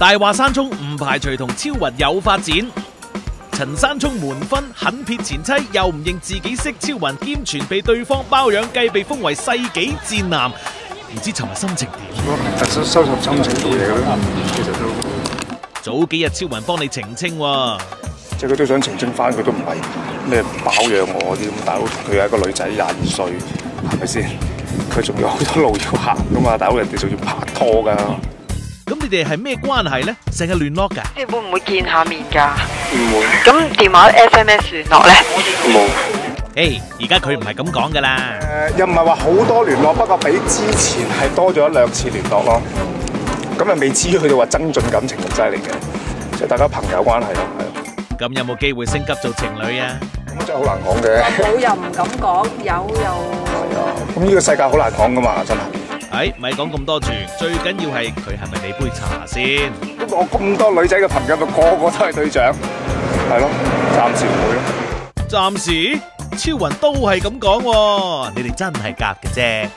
大話山聰唔排除同超雲有發展。陳山聰瞞婚狠撇前妻，又唔認自己識超雲，兼傳被對方包養，繼被封為世紀賤男。唔知尋日心情點？特首收拾心情做嘢啦，其實都早幾日超雲幫你澄清喎。即係佢都想澄清翻，佢都唔係咩包養我啲咁。大佬佢係一個女仔22歲，係咪先？佢仲有好多路要行噶嘛，大佬人哋仲要拍拖噶。咁你哋係咩關係咧？成日聯絡㗎？你會唔會見下面㗎？唔會。咁電話 SMS 聯絡咧？冇。而家佢唔係咁講㗎啦。又唔係話好多聯絡，不過比之前係多咗1-2次聯絡咯。咁又未至於佢哋話增進感情咁犀利嘅，即係大家朋友關係咯，係。咁有冇機會升級做情侶啊？咁真係好難講嘅。冇又唔敢講，有又係啊，咁呢個世界好難講噶嘛，真係。咪講咁多住，最緊要係佢係咪你杯茶先？咁我咁多女仔嘅朋友，個個都係對象，係咯，暫時唔會咯。暫時，超雲都係咁講喎，你哋真係夾嘅啫。